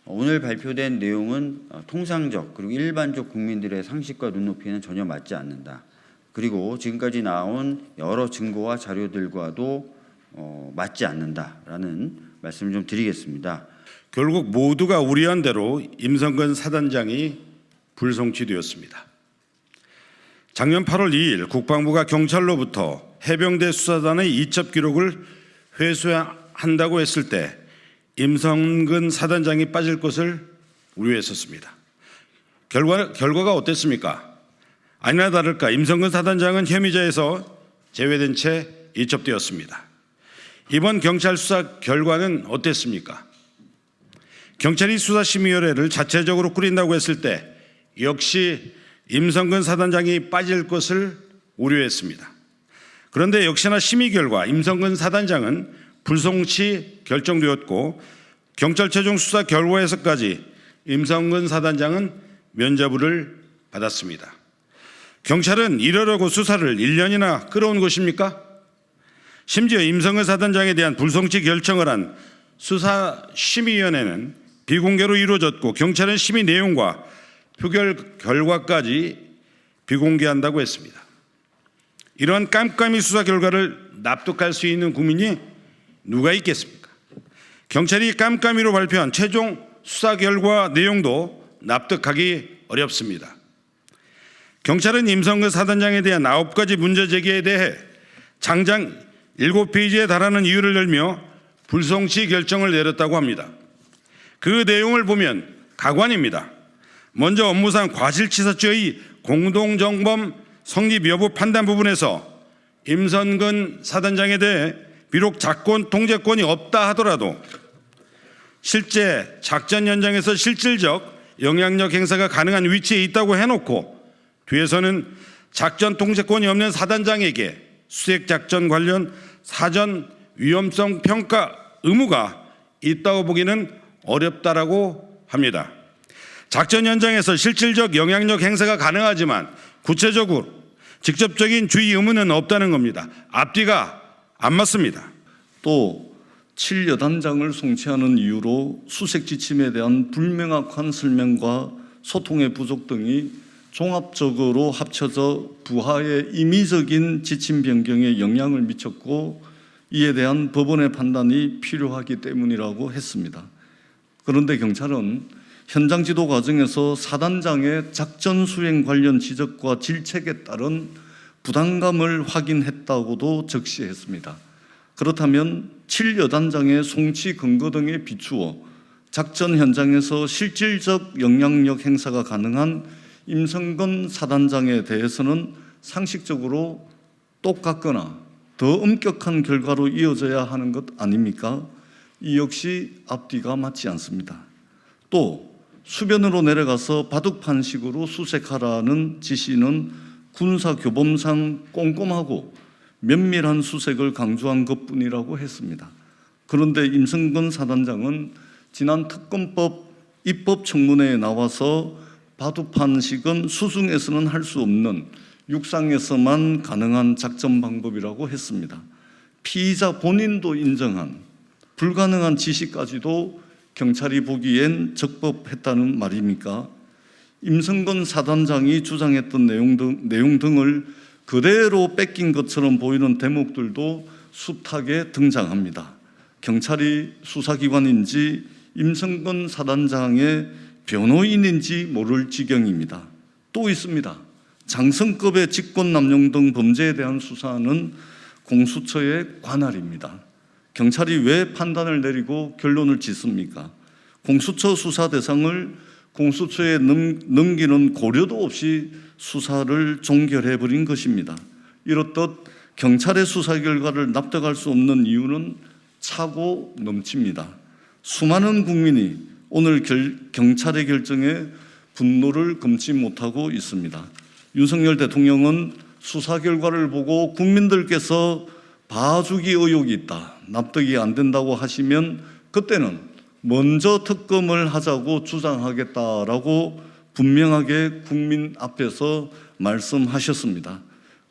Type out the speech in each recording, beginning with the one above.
오늘 발표된 내용은 통상적 그리고 일반적 국민들의 상식과 눈높이는 전혀 맞지 않는다. 그리고 지금까지 나온 여러 증거와 자료들과도 맞지 않는다라는 말씀을 좀 드리겠습니다. 결국 모두가 우려한 대로 임성근 사단장이 불송치되었습니다. 작년 8월 2일 국방부가 경찰로부터 해병대 수사단의 이첩 기록을 회수한다고 했을 때 임성근 사단장이 빠질 것을 우려했었습니다. 결과가 어땠습니까? 아니나 다를까 임성근 사단장은 혐의자에서 제외된 채 이첩되었습니다. 이번 경찰 수사 결과는 어땠습니까? 경찰이 수사심의위원회를 자체적으로 꾸린다고 했을 때 역시 임성근 사단장이 빠질 것을 우려했습니다. 그런데 역시나 심의 결과 임성근 사단장은 불송치 결정되었고 경찰 최종 수사 결과에서까지 임성근 사단장은 면죄부를 받았습니다. 경찰은 이러려고 수사를 1년이나 끌어온 것입니까? 심지어 임성근 사단장에 대한 불송치 결정을 한 수사심의위원회는 비공개로 이루어졌고 경찰은 심의 내용과 표결 결과까지 비공개한다고 했습니다. 이러한 깜깜이 수사 결과를 납득할 수 있는 국민이 누가 있겠습니까? 경찰이 깜깜이로 발표한 최종 수사 결과 내용도 납득하기 어렵습니다. 경찰은 임성근 사단장에 대한 9가지 문제 제기에 대해 장장 7페이지에 달하는 이유를 들며 불송치 결정을 내렸다고 합니다. 그 내용을 보면 가관입니다. 먼저 업무상 과실치사죄의 공동정범 성립 여부 판단 부분에서 임성근 사단장에 대해 비록 작권 통제권이 없다 하더라도 실제 작전 현장에서 실질적 영향력 행사가 가능한 위치에 있다고 해놓고 뒤에서는 작전 통제권이 없는 사단장에게 수색작전 관련 사전 위험성 평가 의무가 있다고 보기는 어렵다라고 합니다. 작전 현장에서 실질적 영향력 행사가 가능하지만 구체적으로 직접적인 주의 의무는 없다는 겁니다. 앞뒤가 안 맞습니다. 또 7여단장을 송치하는 이유로 수색 지침에 대한 불명확한 설명과 소통의 부족 등이 종합적으로 합쳐져 부하의 임의적인 지침 변경에 영향을 미쳤고 이에 대한 법원의 판단이 필요하기 때문이라고 했습니다. 그런데 경찰은 현장 지도 과정에서 사단장의 작전 수행 관련 지적과 질책에 따른 부담감을 확인했다고도 적시했습니다. 그렇다면 7여단장의 송치 근거 등에 비추어 작전 현장에서 실질적 영향력 행사가 가능한 임성근 사단장에 대해서는 상식적으로 똑같거나 더 엄격한 결과로 이어져야 하는 것 아닙니까? 이 역시 앞뒤가 맞지 않습니다. 또 수변으로 내려가서 바둑판식으로 수색하라는 지시는 군사교범상 꼼꼼하고 면밀한 수색을 강조한 것뿐이라고 했습니다. 그런데 임성근 사단장은 지난 특검법 입법청문회에 나와서 바둑판식은 수중에서는 할 수 없는 육상에서만 가능한 작전 방법이라고 했습니다. 피의자 본인도 인정한 불가능한 지시까지도 경찰이 보기엔 적법했다는 말입니까? 임성근 사단장이 주장했던 내용 등을 그대로 뺏긴 것처럼 보이는 대목들도 숱하게 등장합니다. 경찰이 수사기관인지 임성근 사단장의 변호인인지 모를 지경입니다. 또 있습니다. 장성급의 직권남용 등 범죄에 대한 수사는 공수처의 관할입니다. 경찰이 왜 판단을 내리고 결론을 짓습니까? 공수처 수사 대상을 공수처에 넘기는 고려도 없이 수사를 종결해버린 것입니다. 이렇듯 경찰의 수사 결과를 납득할 수 없는 이유는 차고 넘칩니다. 수많은 국민이 오늘 경찰의 결정에 분노를 금치 못하고 있습니다. 윤석열 대통령은 수사 결과를 보고 국민들께서 봐주기 의혹이 있다, 납득이 안 된다고 하시면 그때는 먼저 특검을 하자고 주장하겠다라고 분명하게 국민 앞에서 말씀하셨습니다.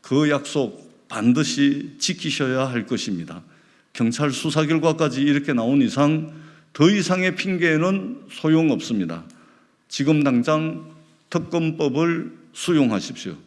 그 약속 반드시 지키셔야 할 것입니다. 경찰 수사 결과까지 이렇게 나온 이상 더 이상의 핑계는 소용없습니다. 지금 당장 특검법을 수용하십시오.